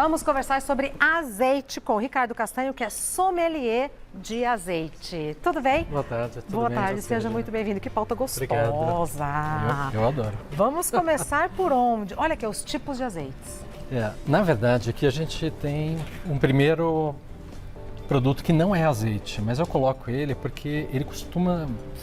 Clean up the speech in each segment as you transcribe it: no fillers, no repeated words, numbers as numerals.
Vamos conversar sobre azeite com o Ricardo Castanho, que é sommelier de azeite. Tudo bem? Boa tarde, tudo Boa bem? tarde, seja muito bem-vindo. Que pauta gostosa. Obrigado. Eu adoro. Vamos começar por onde? Olha aqui, os tipos de azeites. Na verdade, aqui a gente tem um primeiro produto que não é azeite, mas eu coloco ele porque ele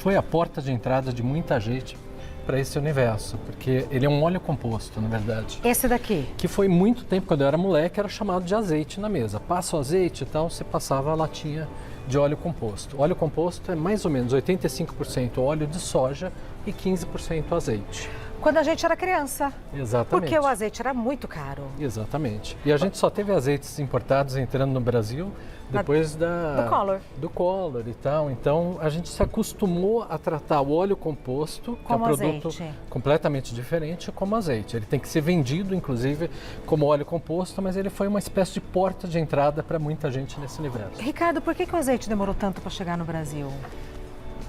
foi a porta de entrada de muita gente para esse universo, porque ele é um óleo composto, na verdade. Esse daqui? Que foi muito tempo, quando eu era moleque, era chamado de azeite na mesa. Passa o azeite e tal, você passava a latinha de óleo composto. Óleo composto é mais ou menos 85% óleo de soja e 15% azeite. Quando a gente era criança. Exatamente. Porque o azeite era muito caro. Exatamente. E a gente só teve azeites importados entrando no Brasil depois do Collor. Do Collor e tal. Então a gente se acostumou a tratar o óleo composto, que é um produto completamente diferente, como azeite. Ele tem que ser vendido, inclusive, como óleo composto, mas ele foi uma espécie de porta de entrada para muita gente nesse universo. Ricardo, por que o azeite demorou tanto para chegar no Brasil?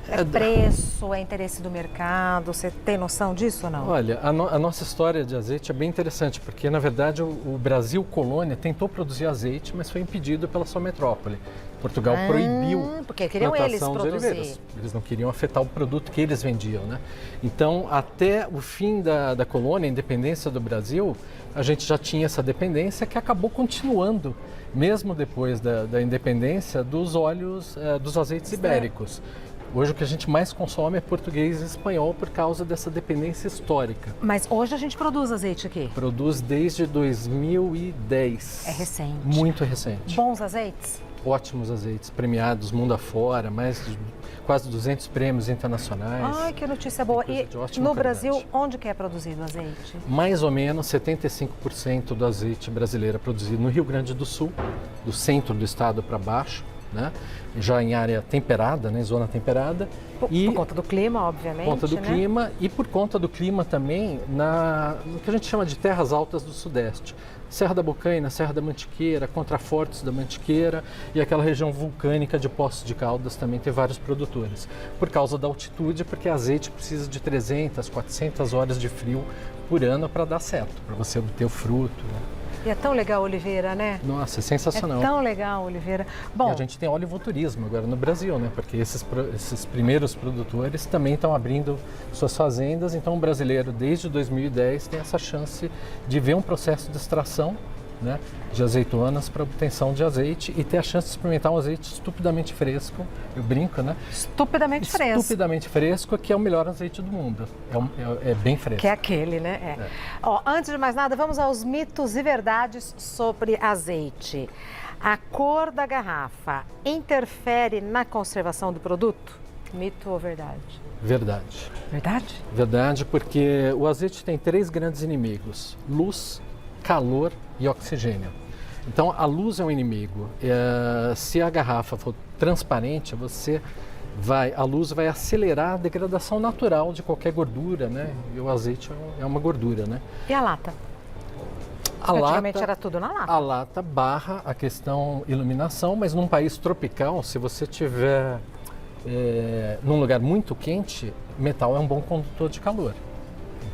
É preço, é interesse do mercado? Você tem noção disso ou não? Olha, a nossa história de azeite é bem interessante, porque na verdade o Brasil colônia tentou produzir azeite, mas foi impedido pela sua metrópole. Portugal proibiu porque queriam eles plantação de oliveiras. Eles não queriam afetar o produto que eles vendiam, né? Então, até o fim da colônia, a independência do Brasil, a gente já tinha essa dependência que acabou continuando, mesmo depois da independência, dos dos azeites ibéricos. Hoje o que a gente mais consome é português e espanhol por causa dessa dependência histórica. Mas hoje a gente produz azeite aqui? Produz desde 2010. É recente. Muito recente. Bons azeites? Ótimos azeites, premiados mundo afora, mais de quase 200 prêmios internacionais. Ai, que notícia boa. E no Brasil, onde que é produzido o azeite? Mais ou menos 75% do azeite brasileiro é produzido no Rio Grande do Sul, do centro do estado para baixo. Né? Já em área temperada, né? Zona temperada. Por conta do clima, obviamente. Por conta do clima e por conta do clima também no que a gente chama de terras altas do Sudeste. Serra da Bocaina, Serra da Mantiqueira, Contrafortes da Mantiqueira e aquela região vulcânica de Poços de Caldas também tem vários produtores. Por causa da altitude, porque azeite precisa de 300, 400 horas de frio por ano para dar certo, para você obter o fruto. Né? E é tão legal a oliveira, né? Nossa, é sensacional. É tão legal a oliveira. Bom, e a gente tem olivoturismo agora no Brasil, né? Porque esses primeiros produtores também estão abrindo suas fazendas. Então o brasileiro, desde 2010, tem essa chance de ver um processo de extração, né, de azeitonas para obtenção de azeite e ter a chance de experimentar um azeite estupidamente fresco, eu brinco, né? Estupidamente fresco. Estupidamente fresco, que é o melhor azeite do mundo. É bem fresco. Que é aquele, né? Ó, antes de mais nada, vamos aos mitos e verdades sobre azeite. A cor da garrafa interfere na conservação do produto? Mito ou verdade? Verdade. Verdade? Verdade, porque o azeite tem 3 grandes inimigos: luz, calor e oxigênio. Então a luz é um inimigo. Se a garrafa for transparente, a luz vai acelerar a degradação natural de qualquer gordura, né? E o azeite é uma gordura, né? E a lata? Antigamente era tudo na lata. A lata barra a questão iluminação, mas num país tropical, se você tiver num lugar muito quente, metal é um bom condutor de calor.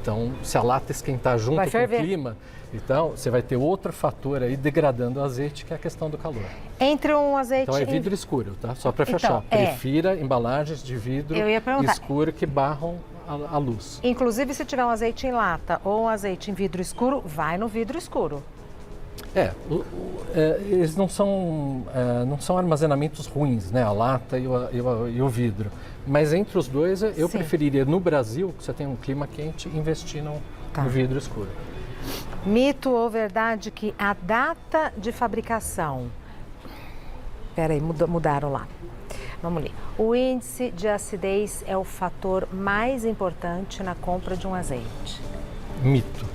Então, se a lata esquentar junto com o clima, então você vai ter outro fator aí degradando o azeite, que é a questão do calor. Entre um azeite... Então é vidro escuro, tá? Só para fechar. Prefira embalagens de vidro escuro que barram a luz. Inclusive, se tiver um azeite em lata ou um azeite em vidro escuro, vai no vidro escuro. Eles não são armazenamentos ruins, né? A lata e o vidro. Mas entre os dois, eu preferiria, no Brasil, que você tem um clima quente, investir no vidro escuro. Mito ou verdade que a data de fabricação... Peraí, mudaram lá. Vamos ler. O índice de acidez é o fator mais importante na compra de um azeite? Mito.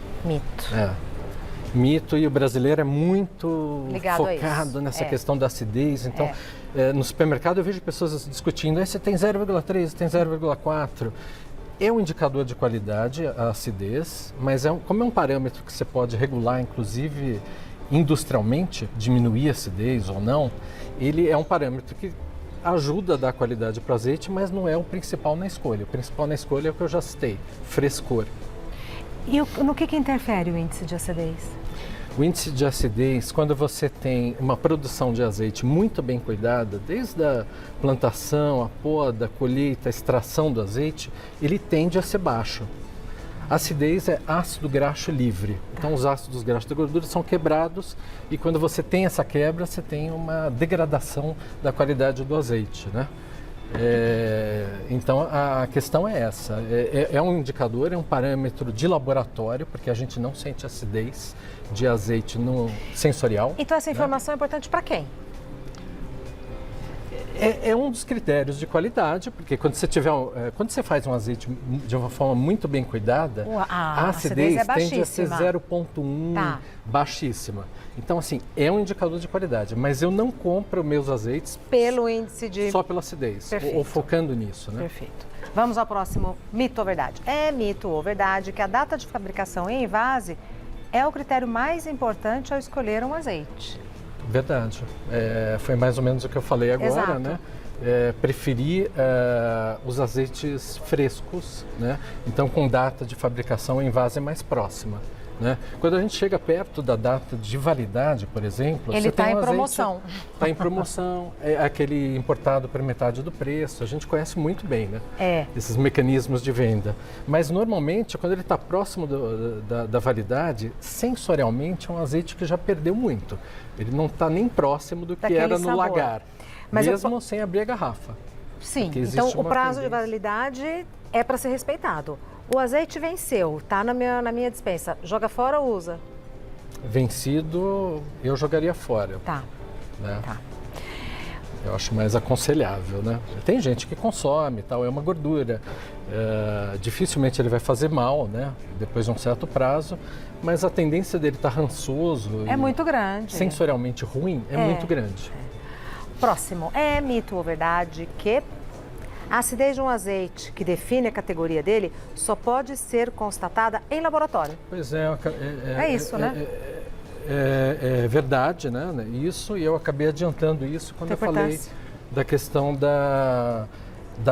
Mito, e o brasileiro é muito focado nessa questão da acidez. Então, no supermercado eu vejo pessoas discutindo, esse tem 0,3, tem 0,4. É um indicador de qualidade, a acidez, mas como é um parâmetro que você pode regular, inclusive industrialmente, diminuir a acidez ou não, ele é um parâmetro que ajuda a dar qualidade para o azeite, mas não é o principal na escolha. O principal na escolha é o que eu já citei, frescor. E no que interfere o índice de acidez? O índice de acidez, quando você tem uma produção de azeite muito bem cuidada, desde a plantação, a poda, a colheita, a extração do azeite, ele tende a ser baixo. A acidez é ácido graxo livre. Então, os ácidos graxos da gordura são quebrados e quando você tem essa quebra, você tem uma degradação da qualidade do azeite, né? Então, a questão é essa. É um indicador, é um parâmetro de laboratório, porque a gente não sente acidez de azeite no sensorial. Então, essa informação é importante para quem? É um dos critérios de qualidade, porque quando você faz um azeite de uma forma muito bem cuidada, a acidez tende a ser 0,1, baixíssima. Então, assim, é um indicador de qualidade, mas eu não compro meus azeites pelo índice de... só pela acidez, ou focando nisso, né? Perfeito. Vamos ao próximo mito ou verdade. É mito ou verdade que a data de fabricação em envase é o critério mais importante ao escolher um azeite? Verdade. Foi mais ou menos o que eu falei agora, Exato. Né? Preferir os azeites frescos, né? Então com data de fabricação em vase mais próxima. Né? Quando a gente chega perto da data de validade, por exemplo, ele está em promoção. Está em promoção, é aquele importado por metade do preço, a gente conhece muito bem, né? Esses mecanismos de venda. Mas normalmente, quando ele está próximo da validade, sensorialmente é um azeite que já perdeu muito. Ele não está nem próximo do que era no lagar, mesmo sem abrir a garrafa. Sim, então o prazo de validade é para ser respeitado. O azeite venceu, tá na minha despensa. Joga fora ou usa? Vencido, eu jogaria fora. Tá. Né? Tá. Eu acho mais aconselhável, né? Tem gente que consome, tal, é uma gordura. Dificilmente ele vai fazer mal, né? Depois de um certo prazo, mas a tendência dele estar rançoso é muito grande. Sensorialmente ruim é muito grande. Próximo, é mito ou verdade que a acidez de um azeite, que define a categoria dele, só pode ser constatada em laboratório? Pois é. É isso, né? É verdade, né? Isso, e eu acabei adiantando isso quando eu falei da questão da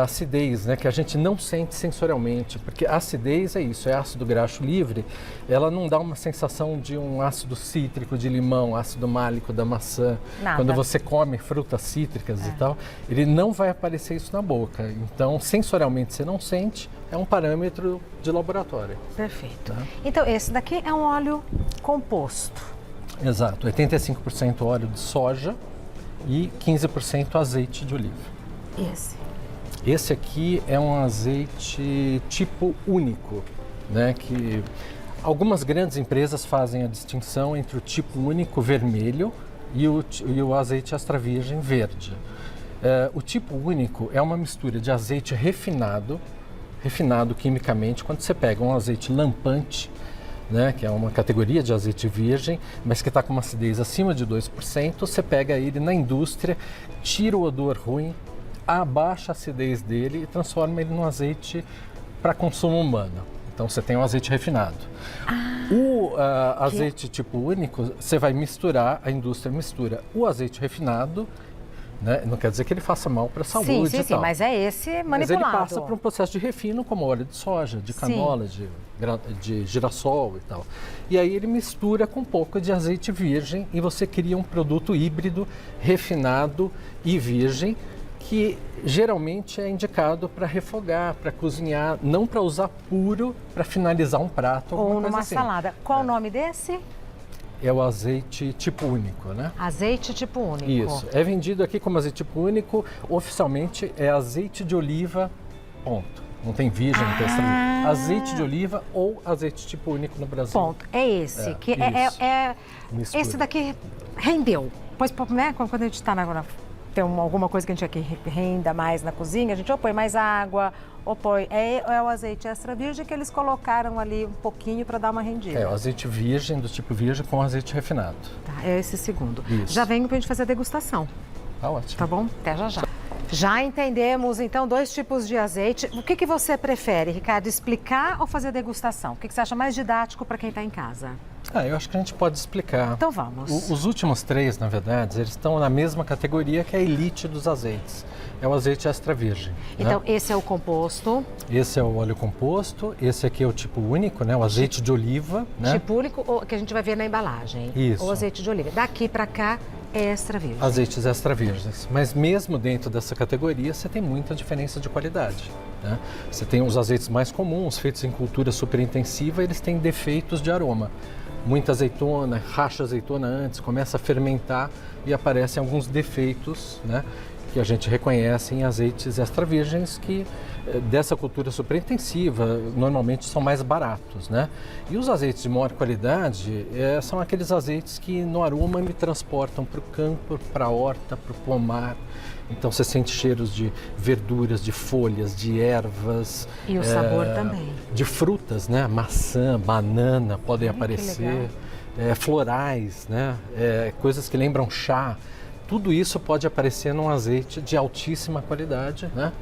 acidez, né? Que a gente não sente sensorialmente, porque a acidez é isso, é ácido graxo livre, ela não dá uma sensação de um ácido cítrico de limão, ácido málico da maçã. Nada. Quando você come frutas cítricas e tal, ele não vai aparecer isso na boca. Então, sensorialmente você não sente, é um parâmetro de laboratório. Perfeito. Né? Então, esse daqui é um óleo composto. Exato, 85% óleo de soja e 15% azeite de oliva. Esse aqui é um azeite tipo único, né? Que algumas grandes empresas fazem a distinção entre o tipo único vermelho e o azeite extra virgem verde. O tipo único é uma mistura de azeite refinado quimicamente. Quando você pega um azeite lampante, né, que é uma categoria de azeite virgem, mas que está com uma acidez acima de 2%, você pega ele na indústria, tira o odor ruim, abaixa a acidez dele e transforma ele num azeite para consumo humano. Então você tem um azeite refinado. O azeite tipo único, você vai misturar, a indústria mistura o azeite refinado, né? Não quer dizer que ele faça mal para a saúde e tal. Sim, mas é esse manipulado. Mas ele passa por um processo de refino, como óleo de soja, de canola, de girassol e tal. E aí ele mistura com um pouco de azeite virgem e você cria um produto híbrido, refinado e virgem, que geralmente é indicado para refogar, para cozinhar, não para usar puro para finalizar um prato ou numa assim. salada. Qual o nome desse? É o azeite tipo único, né? Azeite tipo único. Isso. É vendido aqui como azeite tipo único. Oficialmente é azeite de oliva, ponto. Não tem virgem, não tem extra. Azeite de oliva ou azeite tipo único no Brasil. Ponto. É esse. Esse daqui rendeu. Pois, né, quando a gente está tem alguma coisa que a gente quer que renda mais na cozinha, a gente ou põe mais água, ou põe... É o azeite extra virgem que eles colocaram ali um pouquinho para dar uma rendida. É o azeite virgem, do tipo virgem, com azeite refinado. Tá, é esse segundo. Isso. Já venho para a gente fazer a degustação. Tá ótimo. Tá bom? Até já. Já entendemos, então, 2 tipos de azeite. O que você prefere, Ricardo? Explicar ou fazer a degustação? O que você acha mais didático para quem está em casa? Eu acho que a gente pode explicar. Então vamos. Os últimos 3, na verdade, eles estão na mesma categoria que a elite dos azeites. É o azeite extra virgem. Então, né? Esse é o composto. Esse é o óleo composto, esse aqui é o tipo único, né? O azeite de oliva. Né? Tipo único, que a gente vai ver na embalagem. Isso. O azeite de oliva. Daqui para cá é extra virgem. Azeites extra virgens. Mas mesmo dentro dessa categoria, você tem muita diferença de qualidade. Né? Você tem os azeites mais comuns, feitos em cultura super intensiva, eles têm defeitos de aroma. Muita azeitona, racha a azeitona antes, começa a fermentar e aparecem alguns defeitos, né? Que a gente reconhece em azeites extra virgens que dessa cultura super intensiva normalmente são mais baratos, né? E os azeites de maior qualidade são aqueles azeites que no aroma me transportam para o campo, para a horta, para o pomar. Então você sente cheiros de verduras, de folhas, de ervas. E o sabor também. De frutas, né? Maçã, banana podem aparecer. Florais, né? Coisas que lembram chá. Tudo isso pode aparecer num azeite de altíssima qualidade, né?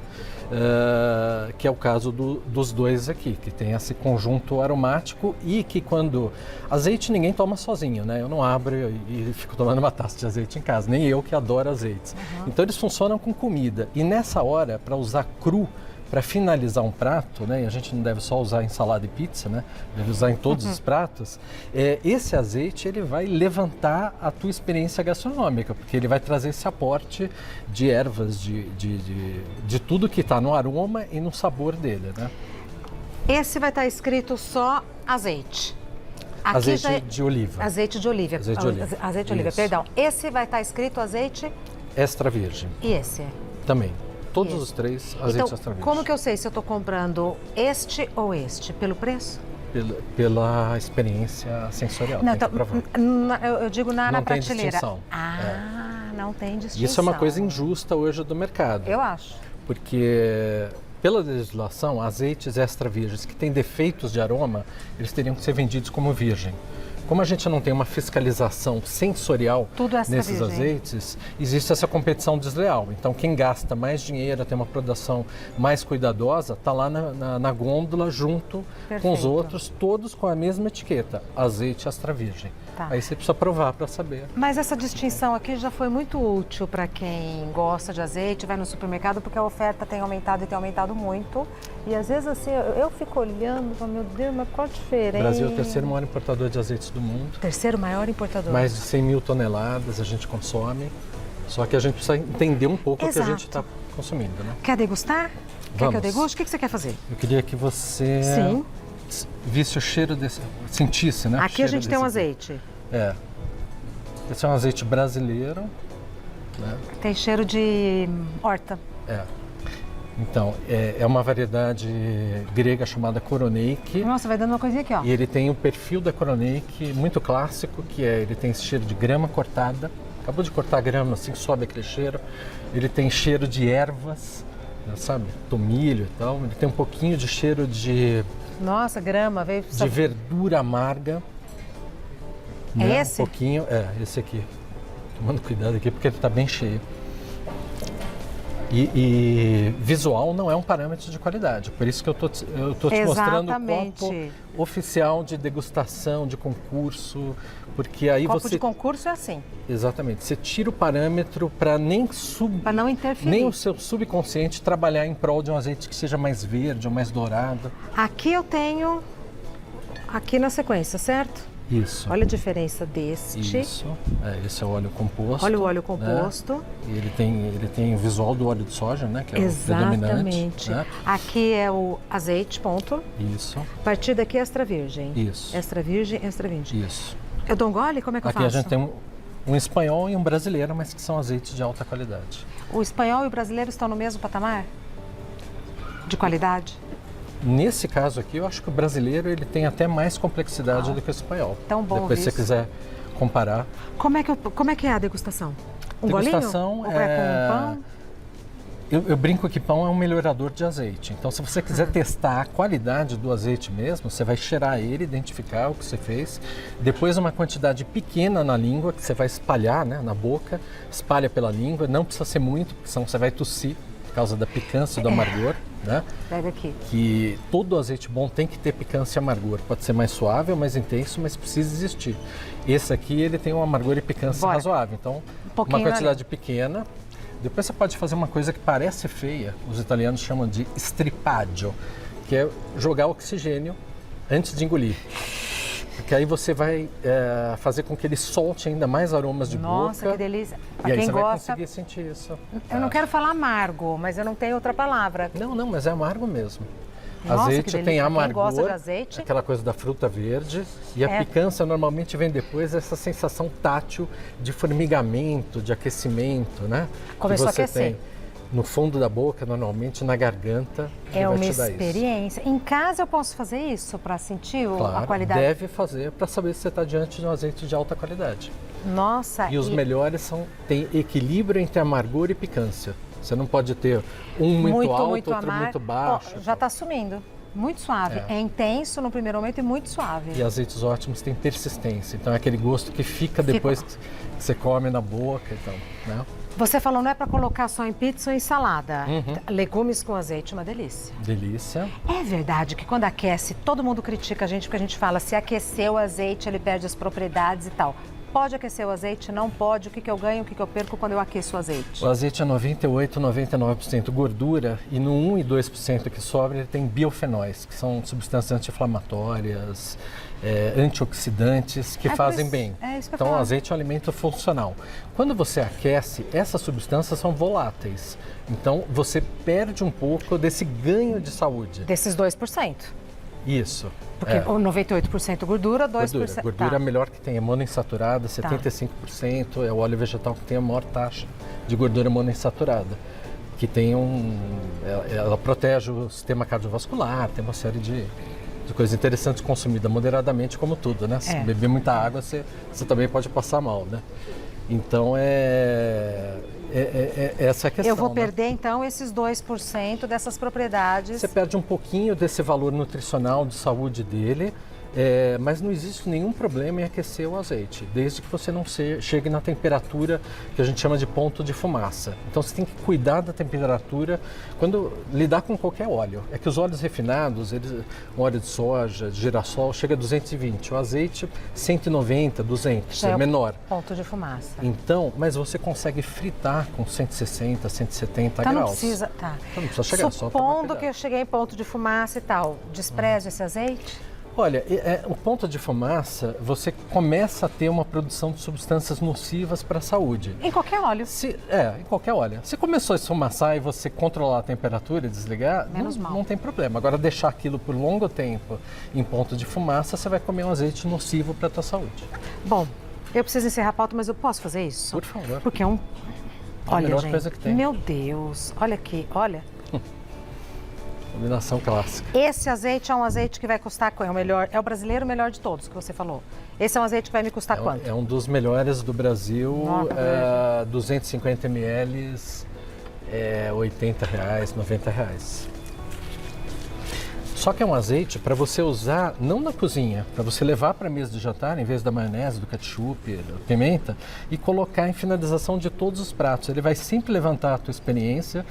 Que é o caso dos dois aqui, que tem esse conjunto aromático e que quando... Azeite ninguém toma sozinho, né? Eu não abro e fico tomando uma taça de azeite em casa, nem eu que adoro azeites. Uhum. Então eles funcionam com comida e nessa hora, para usar cru, para finalizar um prato, né, e a gente não deve só usar em salada e pizza, né, deve usar em todos os pratos, esse azeite ele vai levantar a tua experiência gastronômica, porque ele vai trazer esse aporte de ervas, de tudo que está no aroma e no sabor dele. Né? Esse vai estar escrito só azeite. Aqui azeite de oliva. Azeite de oliva. Azeite de oliva. Azeite de oliva, perdão. Esse vai estar escrito azeite... Extra virgem. E esse? Também. Todos os 3 azeites extra virgem. Como que eu sei se eu estou comprando este ou este? Pelo preço? Pela experiência sensorial. Não, então, eu digo na prateleira. Não tem distinção. Não tem distinção. Isso é uma coisa injusta hoje do mercado. Eu acho. Porque, pela legislação, azeites extra virgens que têm defeitos de aroma, eles teriam que ser vendidos como virgem. Como a gente não tem uma fiscalização sensorial nesses azeites, existe essa competição desleal. Então, quem gasta mais dinheiro, tem uma produção mais cuidadosa, está lá na gôndola junto com os outros, todos com a mesma etiqueta, azeite extra virgem. Tá. Aí você precisa provar para saber. Mas essa distinção aqui já foi muito útil para quem gosta de azeite, vai no supermercado, porque a oferta tem aumentado e tem aumentado muito. E às vezes assim, eu fico olhando e falo, meu Deus, mas qual a diferença? O Brasil é o terceiro maior importador de azeites do mundo. Terceiro maior importador. Mais de 100 mil toneladas a gente consome. Só que a gente precisa entender um pouco o que a gente está consumindo, né? Quer degustar? Quer que eu deguste? O que você quer fazer? Eu queria que você visse o cheiro desse, sentisse, né? Aqui a gente tem um azeite. Esse é um azeite brasileiro. Né? Tem cheiro de horta. Então, é uma variedade grega chamada Koroneiki. Nossa, vai dando uma coisinha aqui, ó. E ele tem o perfil da Koroneiki muito clássico, que ele tem esse cheiro de grama cortada. Acabou de cortar a grama, assim, sobe aquele cheiro. Ele tem cheiro de ervas, né, sabe? Tomilho e tal. Ele tem um pouquinho de cheiro de... Nossa, grama, veio... De verdura amarga. É né? esse? Um pouquinho, esse aqui. Tomando cuidado aqui, porque ele está bem cheio. E visual não é um parâmetro de qualidade, por isso que eu tô te mostrando o copo oficial de degustação, de concurso, porque aí copo de concurso é assim. Exatamente, você tira o parâmetro para não interferir. Nem o seu subconsciente trabalhar em prol de um azeite que seja mais verde ou mais dourado. Aqui eu tenho, aqui na sequência, certo? Isso. Olha a diferença deste. Isso. Esse é o óleo composto. Olha o óleo composto. Né? Ele tem o visual do óleo de soja, né? Que é o predominante. Né? Aqui é o azeite, ponto. Isso. A partir daqui é extra virgem. Isso. Extra virgem, extra virgem. Isso. Eu dou um gole? Como é que eu faço? Aqui a gente tem um espanhol e um brasileiro, mas que são azeites de alta qualidade. O espanhol e o brasileiro estão no mesmo patamar? De qualidade? Nesse caso aqui, eu acho que o brasileiro ele tem até mais complexidade do que o espanhol. Tão bom. Depois, se você quiser comparar. Como é que é a degustação? Degustação golinho? Ou é com pão? Eu brinco que pão é um melhorador de azeite. Então, se você quiser testar a qualidade do azeite mesmo, você vai cheirar ele, identificar o que você fez. Depois, uma quantidade pequena na língua, que você vai espalhar, né, na boca. Espalha pela língua. Não precisa ser muito, porque senão você vai tossir. causa da picância e do amargor, né? Pega aqui. Que todo azeite bom tem que ter picância e amargor. Pode ser mais suave ou mais intenso, mas precisa existir. Esse aqui, ele tem um amargor e picância razoável. Então, uma quantidade pequena. Depois você pode fazer uma coisa que parece feia, os italianos chamam de stripaggio, que é jogar oxigênio antes de engolir. Porque aí você vai fazer com que ele solte ainda mais aromas de boca. Nossa, que delícia. Pra quem gosta, vai conseguir sentir isso. Eu não quero falar amargo, mas eu não tenho outra palavra. Não, mas é amargo mesmo. Nossa, azeite tem amargor, quem gosta de azeite, aquela coisa da fruta verde. E a picância normalmente vem depois essa sensação tátil de formigamento, de aquecimento, né? Começou que você a aquecer. Tem no fundo da boca, normalmente na garganta. É uma experiência. Em casa eu posso fazer isso para sentir a qualidade? Deve fazer para saber se você está diante de um azeite de alta qualidade. Nossa. E os melhores têm equilíbrio entre amargor e picância. Você não pode ter um muito alto, outro muito baixo. Já está sumindo. Muito suave. É intenso no primeiro momento e muito suave. E azeites ótimos têm persistência. Então é aquele gosto que fica depois que você come na boca. Então, né? Você falou, não é para colocar só em pizza ou em salada. Legumes com azeite, uma delícia. Delícia. É verdade que quando aquece, todo mundo critica a gente porque a gente fala, se aquecer o azeite, ele perde as propriedades e tal. Pode aquecer o azeite? Não pode? O que eu ganho, o que eu perco quando eu aqueço o azeite? O azeite é 98, 99% gordura e no 1 e 2% que sobra ele tem biofenóis, que são substâncias anti-inflamatórias, antioxidantes que fazem bem. Então o azeite é um alimento funcional. Quando você aquece, essas substâncias são voláteis. Então você perde um pouco desse ganho de saúde. Desses 2%. Isso. Porque 98% gordura, 2%... Gordura é a melhor que tem, é monoinsaturada, 75%, é o óleo vegetal que tem a maior taxa de gordura monoinsaturada. Que tem ela protege o sistema cardiovascular, tem uma série de coisas interessantes consumidas moderadamente, como tudo, né? Se beber muita água, você também pode passar mal, né? Então, essa é a questão. Eu vou perder, então, esses 2% dessas propriedades. Você perde um pouquinho desse valor nutricional de saúde dele, mas não existe nenhum problema em aquecer o azeite, desde que você não chegue na temperatura que a gente chama de ponto de fumaça. Então, você tem que cuidar da temperatura quando lidar com qualquer óleo. É que os óleos refinados, o óleo de soja, de girassol, chega a 220, o azeite 190, 200, é menor. Ponto de fumaça. Então, mas você consegue fritar com 160, 170 graus. Não precisa, então não precisa chegar, Supondo que eu cheguei em ponto de fumaça e tal, desprezo esse azeite? Olha, o ponto de fumaça, você começa a ter uma produção de substâncias nocivas para a saúde. Em qualquer óleo? Em qualquer óleo. Se começou a esfumaçar e você controlar a temperatura e desligar, não tem problema. Agora, deixar aquilo por longo tempo em ponto de fumaça, você vai comer um azeite nocivo para a tua saúde. Bom, eu preciso encerrar a pauta, mas eu posso fazer isso? Por favor. Porque é a melhor coisa que tem. Meu Deus, olha aqui, olha. Combinação clássica. Esse azeite é um azeite que vai custar quanto? É o brasileiro melhor de todos que você falou. Esse é um azeite que vai me custar quanto? É um dos melhores do Brasil, 250 ml, R$80, R$90. Só que é um azeite para você usar, não na cozinha, para você levar para a mesa de jantar, em vez da maionese, do ketchup, da pimenta, e colocar em finalização de todos os pratos. Ele vai sempre levantar a tua experiência.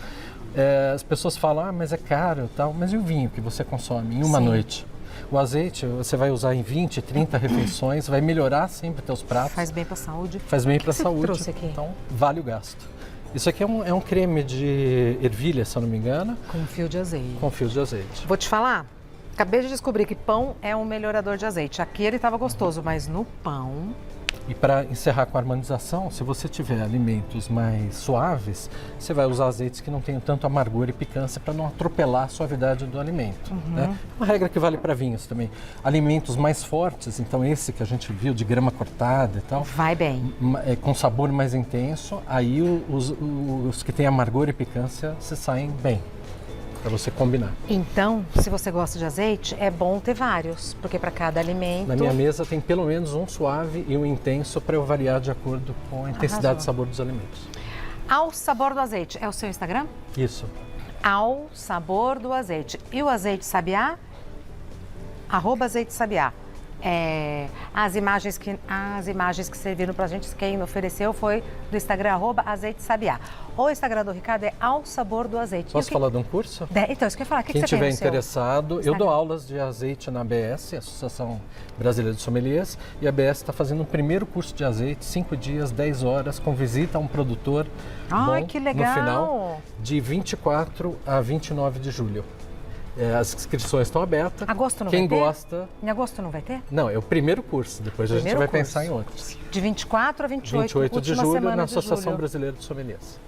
As pessoas falam, mas é caro e tal, mas e o vinho que você consome em uma noite? O azeite você vai usar em 20, 30 refeições, vai melhorar sempre os teus pratos. Faz bem para a saúde. Faz bem para a saúde, trouxe aqui? Então vale o gasto. Isso aqui é um creme de ervilha, se eu não me engano. Com fio de azeite. Com fio de azeite. Vou te falar, acabei de descobrir que pão é um melhorador de azeite. Aqui ele estava gostoso, mas no pão... E para encerrar com a harmonização, se você tiver alimentos mais suaves, você vai usar azeites que não tenham tanto amargor e picância para não atropelar a suavidade do alimento. Né? Uma regra que vale para vinhos também. Alimentos mais fortes, então esse que a gente viu de grama cortada e tal. Vai bem. Com sabor mais intenso, aí os que têm amargor e picância se saem bem. Para você combinar. Então, se você gosta de azeite, é bom ter vários, porque para cada alimento... Na minha mesa tem pelo menos um suave e um intenso para eu variar de acordo com a intensidade e sabor dos alimentos. Ao Sabor do Azeite, é o seu Instagram? Isso. Ao Sabor do Azeite. E o azeite sabiá? @azeite sabiá. As imagens que serviram pra gente, quem ofereceu foi do Instagram, @azeitesabiá. O Instagram do Ricardo é Ao Sabor do Azeite. Posso falar de um curso? Então, isso que eu ia falar. Quem estiver interessado, eu dou aulas de azeite na ABS, Associação Brasileira de Sommeliers, e a ABS está fazendo um primeiro curso de azeite, 5 dias, 10 horas, com visita a um produtor bom, que legal. no final, de 24 a 29 de julho. As inscrições estão abertas. Agosto não Quem vai ter? gosta... Em agosto não vai ter? Não, é o primeiro curso. Depois a gente vai pensar em outros. De 24 a 28 de julho, na Associação Brasileira de Sommeliers.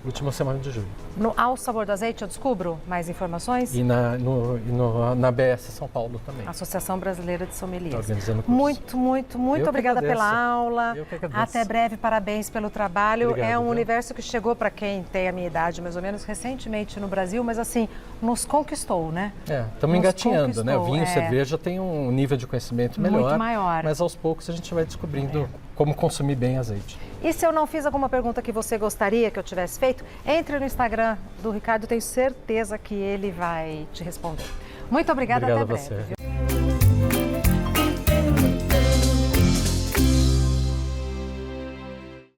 Última semana de julho. No Ao Sabor do Azeite eu descubro mais informações? E na ABS São Paulo também. Associação Brasileira de Sommeliers. Tá organizando o curso. Muito obrigada pela aula. Eu que agradeço. Até breve, parabéns pelo trabalho. Obrigado, é um viu? universo que chegou para quem tem a minha idade, mais ou menos, recentemente no Brasil, mas assim, nos conquistou, né? Estamos engatinhando, né? O vinho e cerveja tem um nível de conhecimento melhor. Muito maior. Mas aos poucos a gente vai descobrindo como consumir bem azeite. E se eu não fiz alguma pergunta que você gostaria que eu tivesse feito, entre no Instagram do Ricardo, tenho certeza que ele vai te responder. Muito obrigada, até breve. Obrigado a você.